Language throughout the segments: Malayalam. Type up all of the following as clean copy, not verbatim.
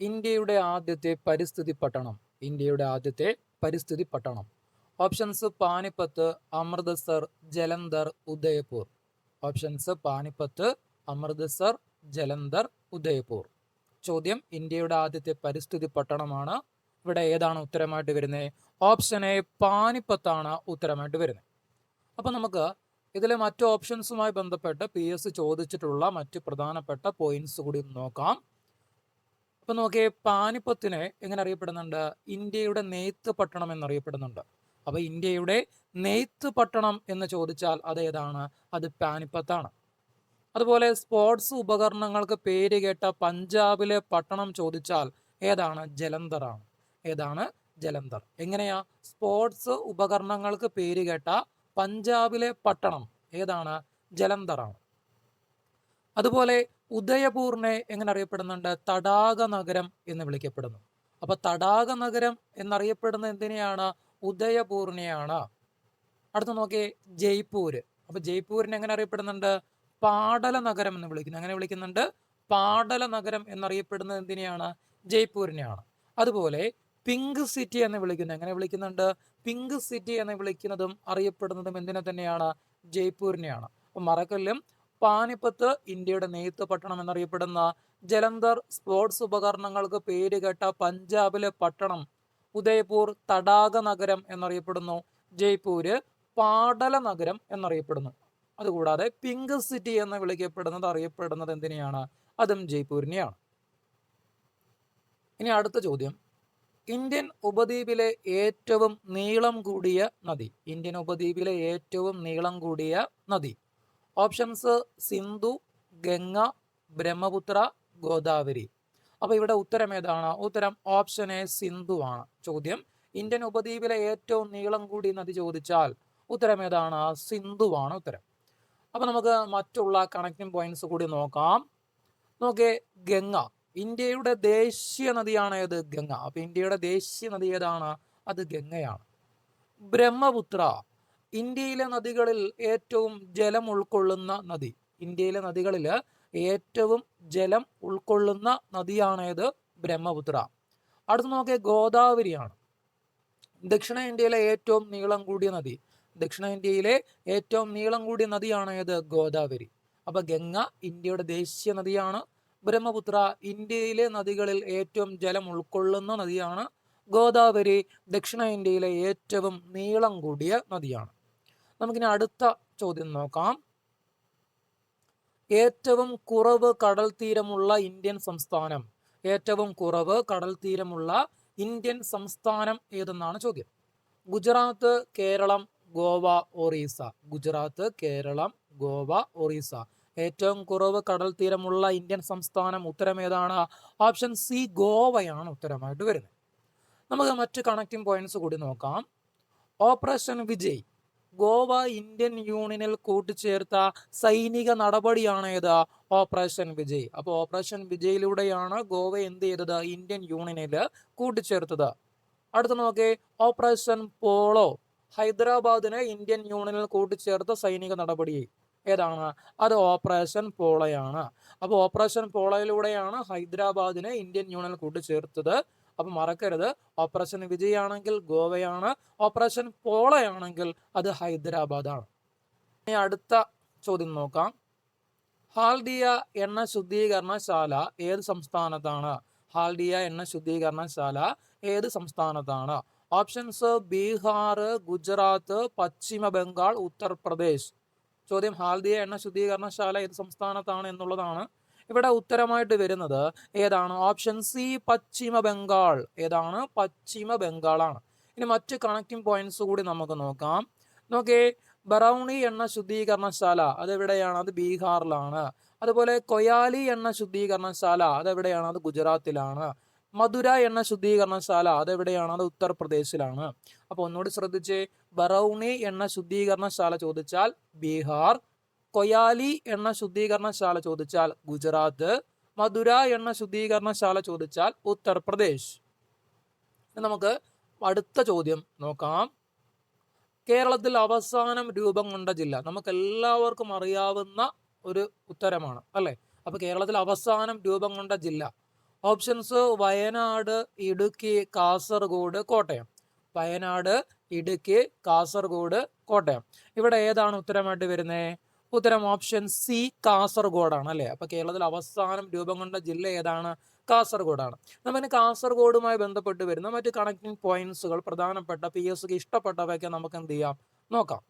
ഇന്ത്യയുടെ ആദ്യത്തെ പരിസ്ഥിതി പട്ടണം. ഇന്ത്യയുടെ ആദ്യത്തെ പരിസ്ഥിതി പട്ടണം. ഓപ്ഷൻസ് പാനിപ്പത്ത്, അമൃതസർ, ജലന്ധർ, ഉദയപൂർ. ഓപ്ഷൻസ് പാനിപ്പത്ത്, അമൃതസർ, ജലന്ധർ, ഉദയപൂർ. ചോദ്യം ഇന്ത്യയുടെ ആദ്യത്തെ പരിസ്ഥിതി പട്ടണമാണ്. ഇവിടെ ഏതാണ് ഉത്തരമായിട്ട് വരുന്നത്? ഓപ്ഷൻ എ പാനിപ്പത്താണ് ഉത്തരമായിട്ട് വരുന്നത്. അപ്പം നമുക്ക് ഇതിലെ മറ്റു ഓപ്ഷൻസുമായി ബന്ധപ്പെട്ട് PS ചോദിച്ചിട്ടുള്ള മറ്റ് പ്രധാനപ്പെട്ട പോയിന്റ്സ് കൂടി നോക്കാം. അപ്പം നോക്കിയേ, പാനിപ്പത്തിനെ എങ്ങനെ അറിയപ്പെടുന്നുണ്ട്? ഇന്ത്യയുടെ നെയ്ത്ത് പട്ടണം എന്നറിയപ്പെടുന്നുണ്ട്. അപ്പോൾ ഇന്ത്യയുടെ നെയ്ത്ത് പട്ടണം എന്ന് ചോദിച്ചാൽ അതേതാണ്? അത് പാനിപ്പത്താണ്. അതുപോലെ സ്പോർട്സ് ഉപകരണങ്ങൾക്ക് പേര് കേട്ട പഞ്ചാബിലെ പട്ടണം ചോദിച്ചാൽ ഏതാണ്? ജലന്ധറാണ്. ഏതാണ്? ജലന്ധർ. എങ്ങനെയാ? സ്പോർട്സ് ഉപകരണങ്ങൾക്ക് പേര് കേട്ട പഞ്ചാബിലെ പട്ടണം ഏതാണ്? ജലന്ധറാണ്. അതുപോലെ ഉദയപൂറിനെ എങ്ങനെ അറിയപ്പെടുന്നുണ്ട്? തടാക നഗരം എന്ന് വിളിക്കപ്പെടുന്നു. അപ്പൊ തടാക നഗരം എന്നറിയപ്പെടുന്ന എന്തിനെയാണ്? ഉദയപൂറിനെയാണ്. അടുത്ത നോക്കിയേ, ജയ്പൂര്. അപ്പൊ ജയ്പൂരിനെ എങ്ങനെ അറിയപ്പെടുന്നുണ്ട്? പാടല നഗരം എന്ന് വിളിക്കുന്നു. എങ്ങനെ വിളിക്കുന്നുണ്ട്? പാടല നഗരം എന്നറിയപ്പെടുന്നത് എന്തിനെയാണ്? ജയ്പൂരിനെയാണ്. അതുപോലെ പിങ്ക് സിറ്റി എന്ന് വിളിക്കുന്നത് എങ്ങനെ വിളിക്കുന്നുണ്ട്? പിങ്ക് സിറ്റി എന്ന് വിളിക്കുന്നതും അറിയപ്പെടുന്നതും എന്തിനെ തന്നെയാണ്? ജയ്പൂരിനെയാണ്. അപ്പൊ മറക്കല്ലും, പാനിപ്പത്ത് ഇന്ത്യയുടെ നെയ്ത്ത് പട്ടണം എന്നറിയപ്പെടുന്ന, ജലന്ധർ സ്പോർട്സ് ഉപകരണങ്ങൾക്ക് പേര് കേട്ട പഞ്ചാബിലെ പട്ടണം, ഉദയപൂർ തടാക നഗരം എന്നറിയപ്പെടുന്നു, ജയ്പൂര് പാടല നഗരം എന്നറിയപ്പെടുന്നു. അതുകൂടാതെ പിങ്ക് സിറ്റി എന്ന് അറിയപ്പെടുന്നത് എന്തിനെയാണ്? അതും ജയ്പൂരിനെയാണ്. ഇനി അടുത്ത ചോദ്യം, ഇന്ത്യൻ ഉപദ്വീപിലെ ഏറ്റവും നീളം കൂടിയ നദി. ഇന്ത്യൻ ഉപദ്വീപിലെ ഏറ്റവും നീളം കൂടിയ നദി. ഓപ്ഷൻസ് സിന്ധു, ഗംഗ, ബ്രഹ്മപുത്ര, ഗോദാവരി. അപ്പോൾ ഇവിടെ ഉത്തരം ഏതാണ്? ഉത്തരം ഓപ്ഷൻ എ സിന്ധു ആണ്. ചോദ്യം ഇന്ത്യൻ ഉപദ്വീപിലെ ഏറ്റവും നീളം കൂടിയ നദി ചോദിച്ചാൽ ഉത്തരം ഏതാണ്? സിന്ധു ആണ് ഉത്തരം. അപ്പോൾ നമുക്ക് മറ്റുള്ള കണക്റ്റിംഗ് പോയിന്റ്സ് കൂടി നോക്കാം. നോക്കിയേ, ഗംഗ ഇന്ത്യയുടെ ദേശീയ നദിയാണ്. ഏത്? ഗംഗ. അപ്പൊ ഇന്ത്യയുടെ ദേശീയ നദി ഏതാണ്? അത് ഗംഗയാണ്. ബ്രഹ്മപുത്ര ഇന്ത്യയിലെ നദികളിൽ ഏറ്റവും ജലം ഉൾക്കൊള്ളുന്ന നദി. ഇന്ത്യയിലെ നദികളിൽ ഏറ്റവും ജലം ഉൾക്കൊള്ളുന്ന നദിയാണേത്? ബ്രഹ്മപുത്ര. അടുത്ത് നോക്കിയ ഗോദാവരിയാണ്. ദക്ഷിണേന്ത്യയിലെ ഏറ്റവും നീളം കൂടിയ നദി. ദക്ഷിണേന്ത്യയിലെ ഏറ്റവും നീളം കൂടിയ നദിയാണ് ഏത്? ഗോദാവരി. അപ്പൊ ഗംഗ ഇന്ത്യയുടെ ദേശീയ നദിയാണ്. ബ്രഹ്മപുത്ര ഇന്ത്യയിലെ നദികളിൽ ഏറ്റവും ജലം ഉൾക്കൊള്ളുന്ന നദിയാണ്. ഗോദാവരി ദക്ഷിണേന്ത്യയിലെ ഏറ്റവും നീളം കൂടിയ നദിയാണ്. നമുക്കിനി അടുത്ത ചോദ്യം നോക്കാം. ഏറ്റവും കുറവ് കടൽ തീരമുള്ള ഇന്ത്യൻ സംസ്ഥാനം. ഏറ്റവും കുറവ് കടൽ തീരമുള്ള ഇന്ത്യൻ സംസ്ഥാനം ഏതെന്നാണ് ചോദ്യം. ഗുജറാത്ത്, കേരളം, ഗോവ, ഒറീസ. ഗുജറാത്ത്, കേരളം, ഗോവ, ഒറീസ. ഏറ്റവും കുറവ് കടൽ തീരമുള്ള ഇന്ത്യൻ സംസ്ഥാനം ഉത്തരം ഏതാണ്? ഓപ്ഷൻ സി ഗോവയാണ് ഉത്തരമായിട്ട് വരുന്നത്. നമുക്ക് മറ്റ് കണക്റ്റിംഗ് പോയിന്റ്സ് കൂടി നോക്കാം. ഓപ്പറേഷൻ വിജയ് ഗോവ ഇന്ത്യൻ യൂണിയനിൽ കൂട്ടിച്ചേർത്ത സൈനിക നടപടിയാണ് ഏത്? ഓപ്പറേഷൻ വിജയ്. അപ്പോൾ ഓപ്പറേഷൻ വിജയിലൂടെയാണ് ഗോവ എന്ത് ചെയ്തത്? ഇന്ത്യൻ യൂണിയനിൽ കൂട്ടിച്ചേർത്തത്. അടുത്ത നോക്കേ, ഓപ്പറേഷൻ പോളോ ഹൈദരാബാദിനെ ഇന്ത്യൻ യൂണിയനിൽ കൂട്ടിച്ചേർത്ത സൈനിക നടപടി ഏതാണ്? അത് ഓപ്പറേഷൻ പോളയാണ്. അപ്പോൾ ഓപ്പറേഷൻ പോളയിലൂടെയാണ് ഹൈദരാബാദിനെ ഇന്ത്യൻ യൂണിയനിൽ കൂട്ടിച്ചേർത്തത്. അപ്പൊ മറക്കരുത്, ഓപ്പറേഷൻ വിജയ് ആണെങ്കിൽ ഗോവയാണ്, ഓപ്പറേഷൻ പോളയാണെങ്കിൽ അത് ഹൈദരാബാദാണ്. ഇനി അടുത്ത ചോദ്യം നോക്കാം. ഹാൽഡിയ എണ്ണ ശുദ്ധീകരണശാല ഏത് സംസ്ഥാനത്താണ്? ഹാൽഡിയ എണ്ണ ശുദ്ധീകരണശാല ഏത് സംസ്ഥാനത്താണ്? ഓപ്ഷൻസ് ബീഹാർ, ഗുജറാത്ത്, പശ്ചിമ ബംഗാൾ, ഉത്തർപ്രദേശ്. ചോദ്യം ഹാൽദിയ എണ്ണ ശുദ്ധീകരണശാല ഏത് സംസ്ഥാനത്താണ് എന്നുള്ളതാണ്. ഇവിടെ ഉത്തരമായിട്ട് വരുന്നത് ഏതാണ്? ഓപ്ഷൻ സി പശ്ചിമ ബംഗാൾ. ഏതാണ്? പശ്ചിമ ബംഗാളാണ്. ഇനി മറ്റ് കണക്റ്റിംഗ് പോയിന്റ്സ് കൂടി നമുക്ക് നോക്കാം. നോക്കേ, ബറൗണി എണ്ണ ശുദ്ധീകരണശാല അതെവിടെയാണ്? അത് ബീഹാറിലാണ്. അതുപോലെ കൊയാലി എണ്ണ ശുദ്ധീകരണശാല അതെവിടെയാണ്? അത് ഗുജറാത്തിലാണ്. മധുര എണ്ണ ശുദ്ധീകരണശാല അതെവിടെയാണ്? അത് ഉത്തർപ്രദേശിലാണ്. അപ്പോൾ ഒന്നുകൂടി ശ്രദ്ധിച്ച്, ബറൗണി എണ്ണ ശുദ്ധീകരണശാല ചോദിച്ചാൽ ബീഹാർ, കൊയാലി എണ്ണ ശുദ്ധീകരണശാല ചോദിച്ചാൽ ഗുജറാത്ത്, മധുര എണ്ണ ശുദ്ധീകരണശാല ചോദിച്ചാൽ ഉത്തർപ്രദേശ്. നമുക്ക് അടുത്ത ചോദ്യം നോക്കാം. കേരളത്തിൽ അവസാനം രൂപം കൊണ്ട ജില്ല. നമുക്ക് എല്ലാവർക്കും അറിയാവുന്ന ഒരു ഉത്തരമാണ് അല്ലെ? അപ്പൊ കേരളത്തിൽ അവസാനം രൂപം കൊണ്ട ജില്ല ഓപ്ഷൻസ് വയനാട്, ഇടുക്കി, കാസർഗോഡ്, കോട്ടയം. വയനാട്, ഇടുക്കി, കാസർഗോഡ്, കോട്ടയം. ഇവിടെ ഏതാണ് ഉത്തരമായിട്ട് വരുന്നത്? ഉത്തരം ഓപ്ഷൻ സി കാസർഗോഡാണ് അല്ലേ. അപ്പൊ കേരളത്തിൽ അവസാനം രൂപം കൊണ്ട ജില്ല ഏതാണ്? കാസർഗോഡാണ്. നമുക്ക് കാസർഗോഡുമായി ബന്ധപ്പെട്ട് വരുന്ന മറ്റ് കണക്റ്റിംഗ് പോയിന്റ്സുകൾ, പ്രധാനപ്പെട്ട PSക്ക് ഇഷ്ടപ്പെട്ടവയൊക്കെ നമുക്ക് എന്ത് ചെയ്യാം, നോക്കാം.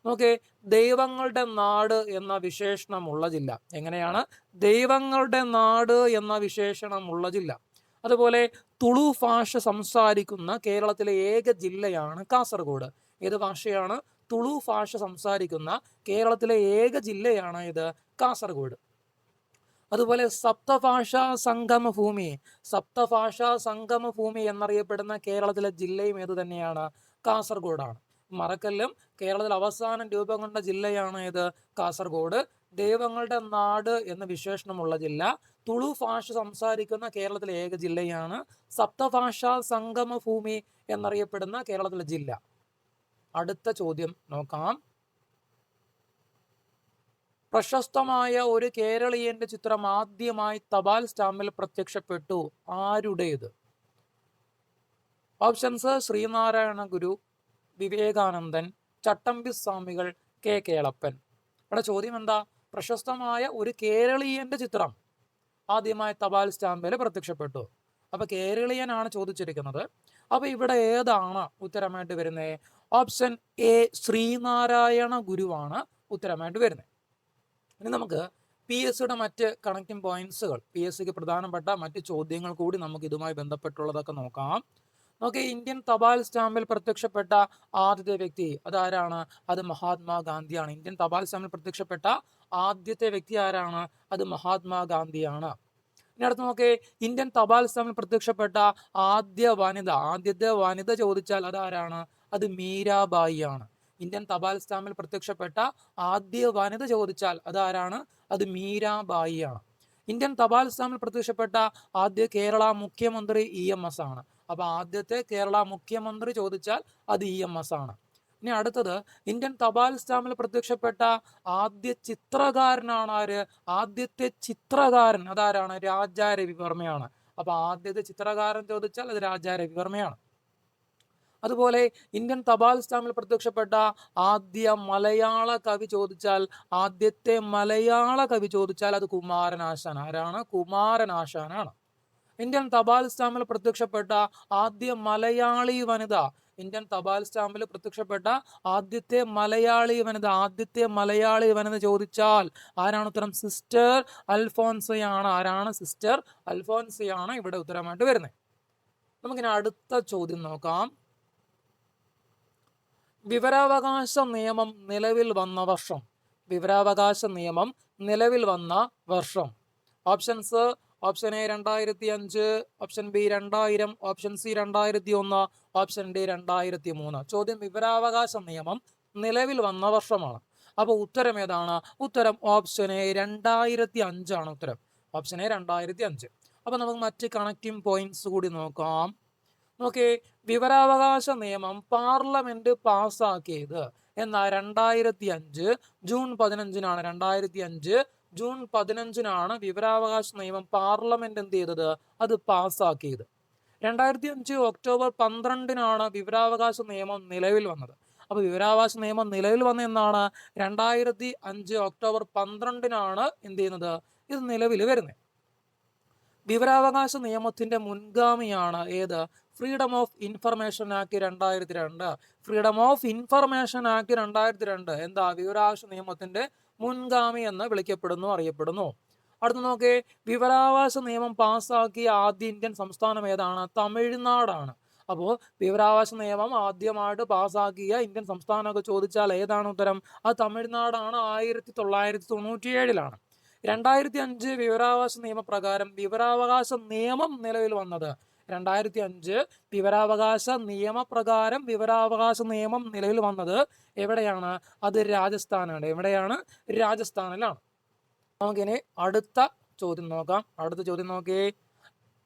നോക്കേ, ദൈവങ്ങളുടെ നാട് എന്ന വിശേഷണമുള്ള ജില്ല. എങ്ങനെയാണ്? ദൈവങ്ങളുടെ നാട് എന്ന വിശേഷണമുള്ള ജില്ല. അതുപോലെ തുളു ഭാഷ സംസാരിക്കുന്ന കേരളത്തിലെ ഏക ജില്ലയാണ് കാസർഗോഡ്. ഏത് ഭാഷയാണ്? തുളു ഭാഷ സംസാരിക്കുന്ന കേരളത്തിലെ ഏക ജില്ലയാണ് ഇത് കാസർഗോഡ്. അതുപോലെ സപ്തഭാഷാ സംഗമഭൂമി, സപ്തഭാഷാ സംഗമഭൂമി എന്നറിയപ്പെടുന്ന കേരളത്തിലെ ജില്ലയും ഏത് തന്നെയാണ്? കാസർഗോഡാണ്. മറക്കല്ലും, കേരളത്തിൽ അവസാനം രൂപം കൊണ്ട ജില്ലയാണ് ഇത് കാസർഗോഡ്. ദൈവങ്ങളുടെ നാട് എന്ന വിശേഷണമുള്ള ജില്ല, തുളു ഭാഷ സംസാരിക്കുന്ന കേരളത്തിലെ ഏക ജില്ലയാണ്, സപ്തഭാഷാ സംഗമഭൂമി എന്നറിയപ്പെടുന്ന കേരളത്തിലെ ജില്ല. അടുത്ത ചോദ്യം നോക്കാം. പ്രശസ്തമായ ഒരു കേരളീയന്റെ ചിത്രം ആദ്യമായി തപാൽ സ്റ്റാമ്പിൽ പ്രത്യക്ഷപ്പെട്ടു. ആരുടേത്? ഓപ്ഷൻസ് ശ്രീനാരായണ ഗുരു, വിവേകാനന്ദൻ, ചട്ടമ്പി സ്വാമികൾ, കേളപ്പൻ. ഇവിടെ ചോദ്യം എന്താ? പ്രശസ്തമായ ഒരു കേരളീയന്റെ ചിത്രം ആദ്യമായി തപാൽ സ്റ്റാമ്പിൽ പ്രത്യക്ഷപ്പെട്ടു. അപ്പൊ കേരളീയനാണ് ചോദിച്ചിരിക്കുന്നത്. അപ്പൊ ഇവിടെ ഏതാണ് ഉത്തരമായിട്ട് വരുന്നത്? ഓപ്ഷൻ എ ശ്രീനാരായണ ഗുരുവാണ് ഉത്തരമായിട്ട് വരുന്നത്. ഇനി നമുക്ക് PSയുടെ മറ്റ് കണക്റ്റിംഗ് പോയിന്റ്സുകൾ, PSക്ക് പ്രധാനപ്പെട്ട മറ്റ് ചോദ്യങ്ങൾ കൂടി നമുക്ക് ഇതുമായി ബന്ധപ്പെട്ടുള്ളതൊക്കെ നോക്കാം. നോക്കി, ഇന്ത്യൻ തപാൽ സ്റ്റാമ്പിൽ പ്രത്യക്ഷപ്പെട്ട ആദ്യത്തെ വ്യക്തി അതാരാണ്? അത് മഹാത്മാഗാന്ധിയാണ്. ഇന്ത്യൻ തപാൽ സ്റ്റാമ്പിൽ പ്രത്യക്ഷപ്പെട്ട ആദ്യത്തെ വ്യക്തി ആരാണ്? അത് മഹാത്മാഗാന്ധിയാണ്. ഇനി അടുത്ത് നോക്കേ, ഇന്ത്യൻ തപാൽ സ്റ്റാമ്പിൽ പ്രത്യക്ഷപ്പെട്ട ആദ്യത്തെ വനിത ചോദിച്ചാൽ അതാരാണ്? അത് മീരാബായി ആണ്. ഇന്ത്യൻ തപാൽ സ്റ്റാമ്പിൽ പ്രത്യക്ഷപ്പെട്ട ആദ്യ വനിത ചോദിച്ചാൽ അതാരാണ്? അത് മീരാബായി ആണ്. ഇന്ത്യൻ തപാൽ സ്റ്റാമ്പിൽ പ്രത്യക്ഷപ്പെട്ട ആദ്യ കേരള മുഖ്യമന്ത്രി EMS ആണ്. അപ്പൊ ആദ്യത്തെ കേരള മുഖ്യമന്ത്രി ചോദിച്ചാൽ അത് EMS ആണ്. ഇനി അടുത്തത്, ഇന്ത്യൻ തപാൽ സ്റ്റാമ്പിൽ പ്രത്യക്ഷപ്പെട്ട ആദ്യ ചിത്രകാരനാണ് ആര്? ആദ്യത്തെ ചിത്രകാരൻ അതാരാണ്? രാജാ രവിവർമ്മയാണ്. അപ്പൊ ആദ്യത്തെ ചിത്രകാരൻ ചോദിച്ചാൽ അത് രാജാ രവിവർമ്മയാണ്. അതുപോലെ ഇന്ത്യൻ തപാൽ സ്റ്റാമ്പിൽ പ്രത്യക്ഷപ്പെട്ട ആദ്യ മലയാള കവി ചോദിച്ചാൽ, ആദ്യത്തെ മലയാള കവി ചോദിച്ചാൽ അത് കുമാരനാശാൻ. ആരാണ്? കുമാരനാശാനാണ്. ഇന്ത്യൻ തപാൽ സ്റ്റാമ്പിൽ പ്രത്യക്ഷപ്പെട്ട ആദ്യ മലയാളി വനിത, ഇന്ത്യൻ തപാൽ സ്റ്റാമ്പിൽ പ്രത്യക്ഷപ്പെട്ട ആദ്യത്തെ മലയാളി വനിത ചോദിച്ചാൽ ആരാണ് ഉത്തരം? സിസ്റ്റർ അൽഫോൻസയാണ്. ആരാണ്? സിസ്റ്റർ അൽഫോൻസയാണ് ഇവിടെ ഉത്തരമായിട്ട് വരുന്നത്. നമുക്കിനി അടുത്ത ചോദ്യം നോക്കാം. വിവരാവകാശ നിയമം നിലവിൽ വന്ന വർഷം. വിവരാവകാശ നിയമം നിലവിൽ വന്ന വർഷം. Options: option A 2005, option B 2000, option C 2001, option D 2003. ചോദ്യം വിവരാവകാശ നിയമം നിലവിൽ വന്ന വർഷമാണ്. അപ്പോൾ ഉത്തരം ഏതാണ്? ഉത്തരം ഓപ്ഷൻ എ 2005 ആണ് ഉത്തരം. Option A 2005. അപ്പൊ നമുക്ക് മറ്റ് കണക്റ്റിംഗ് പോയിന്റ്സ് കൂടി നോക്കാം. നോക്കേ, വിവരാവകാശ നിയമം പാർലമെന്റ് പാസ്സാക്കിയത് എന്നാ 2005 ജൂൺ 15-നാണ്. 2005 ജൂൺ 15-നാണ് വിവരാവകാശ നിയമം പാർലമെന്റ് എന്ത് ചെയ്തത്? അത് പാസ്സാക്കിയത്. 2005 ഒക്ടോബർ 12-നാണ് വിവരാവകാശ നിയമം നിലവിൽ വന്നത്. അപ്പൊ വിവരാവകാശ നിയമം നിലവിൽ വന്ന എന്നാണ്? 2005 ഒക്ടോബർ 12-നാണ് എന്ത് ചെയ്യുന്നത്? ഇത് നിലവിൽ വരുന്നത്. വിവരാവകാശ നിയമത്തിന്റെ മുൻഗാമിയാണ് ഏത്? Freedom of information act 2002. Freedom of information act 2002 എന്താ? വിവരാവകാശ നിയമത്തിന്റെ മുൻഗാമി എന്ന് അറിയപ്പെടുന്നു. അടുത്ത് നോക്കേ, വിവരാവകാശ നിയമം പാസ്സാക്കിയ ആദ്യ ഇന്ത്യൻ സംസ്ഥാനം ഏതാണ്? തമിഴ്നാടാണ്. അപ്പോൾ വിവരാവകാശ നിയമം ആദ്യമായിട്ട് പാസ്സാക്കിയ ഇന്ത്യൻ സംസ്ഥാനമൊക്കെ ചോദിച്ചാൽ ഏതാണ് ഉത്തരം? അത് തമിഴ്നാടാണ്. 1997-ലാണ്. 2005 വിവരാവകാശ നിയമപ്രകാരം വിവരാവകാശ നിയമം നിലവിൽ വന്നത്. 2005 വിവരാവകാശ നിയമപ്രകാരം വിവരാവകാശ നിയമം നിലവിൽ വന്നത് എവിടെയാണ്? അത് രാജസ്ഥാനാണ്. എവിടെയാണ്? രാജസ്ഥാനിലാണ്. നമുക്കിനി അടുത്ത ചോദ്യം നോക്കാം. അടുത്ത ചോദ്യം നോക്കിയേ.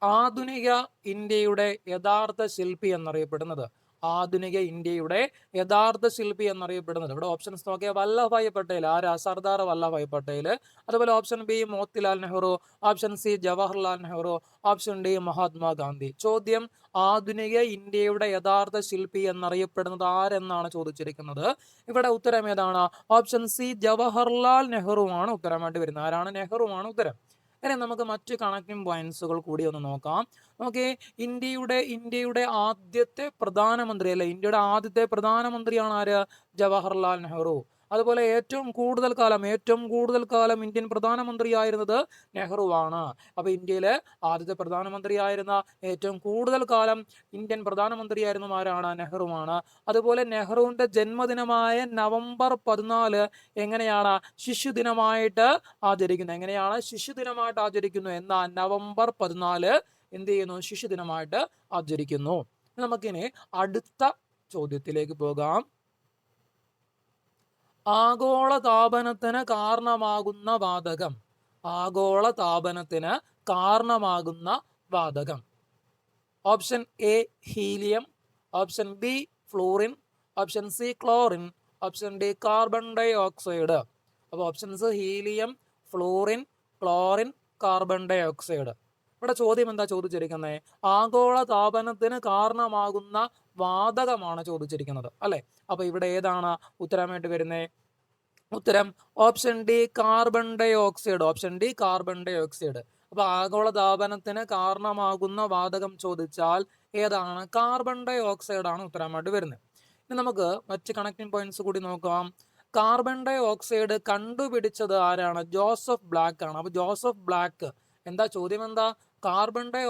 ആധുനിക ഇന്ത്യയുടെ യഥാർത്ഥ ശില്പി എന്നറിയപ്പെടുന്നത്. ആധുനിക ഇന്ത്യയുടെ യഥാർത്ഥ ശില്പി എന്നറിയപ്പെടുന്നത്? ഇവിടെ ഓപ്ഷൻസ് നോക്കിയാൽ വല്ലഭായ് പട്ടേൽ. ആരാ? സർദാർ വല്ലഭായ് പട്ടേൽ. അതുപോലെ option B Motilal Nehru, option C Jawaharlal Nehru, option D Mahatma Gandhi. ചോദ്യം, ആധുനിക ഇന്ത്യയുടെ യഥാർത്ഥ ശില്പി എന്നറിയപ്പെടുന്നത് ആരെന്നാണ് ചോദിച്ചിരിക്കുന്നത്. ഇവിടെ ഉത്തരം ഏതാണ്? ഓപ്ഷൻ സി ജവഹർലാൽ നെഹ്റുവാണ് ഉത്തരമായിട്ട് വരുന്നത്. ആരാണ്? നെഹ്റുവാണ് ഉത്തരം. ഇനി നമുക്ക് മറ്റു കണക്റ്റിംഗ് പോയിന്റ്സുകൾ കൂടി ഒന്ന് നോക്കാം. നോക്കിയേ, ഇന്ത്യയുടെ ആദ്യത്തെ പ്രധാനമന്ത്രി അല്ലെ, ഇന്ത്യയുടെ ആദ്യത്തെ പ്രധാനമന്ത്രിയാണ് ആര്? ജവഹർലാൽ നെഹ്റു. അതുപോലെ ഏറ്റവും കൂടുതൽ കാലം ഇന്ത്യൻ പ്രധാനമന്ത്രിയായിരുന്നത് നെഹ്റുവാണ്. അപ്പൊ ഇന്ത്യയിലെ ആദ്യത്തെ പ്രധാനമന്ത്രിയായിരുന്ന, ഏറ്റവും കൂടുതൽ കാലം ഇന്ത്യൻ പ്രധാനമന്ത്രിയായിരുന്ന ആരാണ്? നെഹ്റുവാണ്. അതുപോലെ നെഹ്റുവിന്റെ ജന്മദിനമായ നവംബർ 14 എങ്ങനെയാണ്? ശിശുദിനമായിട്ട് ആചരിക്കുന്നത്. എങ്ങനെയാണ്? ശിശുദിനമായിട്ട് ആചരിക്കുന്നു. എന്നാൽ നവംബർ 14 എന്ത് ചെയ്യുന്നു? ശിശുദിനമായിട്ട് ആചരിക്കുന്നു. നമുക്കിനി അടുത്ത ചോദ്യത്തിലേക്ക് പോകാം. ആഗോളതാപനത്തിന് കാരണമാകുന്ന വാതകം. ആഗോളതാപനത്തിന് കാരണമാകുന്ന വാതകം. Option A helium, option B fluorine, option C chlorine, option D carbon dioxide. അപ്പോൾ options helium, fluorine, chlorine, carbon dioxide. ഇവിടെ ചോദ്യം എന്താ ചോദിച്ചിരിക്കുന്നത്? ആഗോളതാപനത്തിന് കാരണമാകുന്ന വാതകമാണ് ചോദിച്ചിരിക്കുന്നത് അല്ലെ. അപ്പൊ ഇവിടെ ഏതാണ് ഉത്തരമായിട്ട് വരുന്നത്? ഉത്തരം option D carbon dioxide. Option D carbon dioxide. അപ്പൊ ആഗോളതാപനത്തിന് കാരണമാകുന്ന വാതകം ചോദിച്ചാൽ ഏതാണ്? കാർബൺ ഡൈ ഓക്സൈഡ് ആണ് ഉത്തരമായിട്ട് വരുന്നത്. ഇനി നമുക്ക് മറ്റ് കണക്റ്റിംഗ് പോയിന്റ്സ് കൂടി നോക്കാം. കാർബൺ ഡൈ ഓക്സൈഡ് കണ്ടുപിടിച്ചത് ആരാണ്? ജോസഫ് ബ്ലാക്ക് ആണ്. അപ്പൊ ജോസഫ് ബ്ലാക്ക്, എന്താ ചോദ്യം? എന്താ? കാർബൺ ഡൈ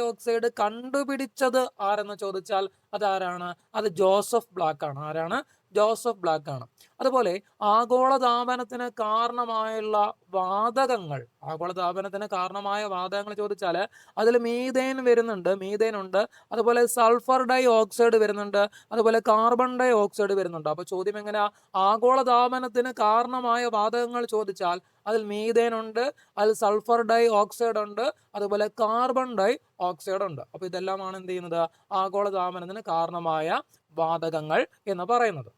ഓക്സൈഡ് കണ്ടുപിടിച്ചത് ആരെന്ന് ചോദിച്ചാൽ അതാരാണ്? അത് ജോസഫ് ബ്ലാക്ക് ആണ്. ആരാണ്? ജോസഫ് ബ്ലാക്ക് ആണ്. അതുപോലെ ആഗോളതാപനത്തിന് കാരണമായുള്ള വാതകങ്ങൾ, ചോദിച്ചാൽ അതിൽ മീഥേൻ വരുന്നുണ്ട്, മീഥേൻ ഉണ്ട്. അതുപോലെ സൾഫർ ഡൈ ഓക്സൈഡ് വരുന്നുണ്ട്. അതുപോലെ കാർബൺ ഡൈ ഓക്സൈഡ് വരുന്നുണ്ട്. അപ്പൊ ചോദ്യം എങ്ങനെയാ? ആഗോളതാപനത്തിന് കാരണമായ വാതകങ്ങൾ ചോദിച്ചാൽ അതിൽ മീഥേൻ ഉണ്ട്, അതിൽ സൾഫർ ഡൈ ഓക്സൈഡ് ഉണ്ട്, അതുപോലെ കാർബൺ ഡൈ ഓക്സൈഡ് ഉണ്ട്. അപ്പൊ ഇതെല്ലാമാണ് എന്ത് ചെയ്യുന്നത്? ആഗോളതാപനത്തിന് കാരണമായ വാതകങ്ങൾ എന്ന് പറയുന്നത്.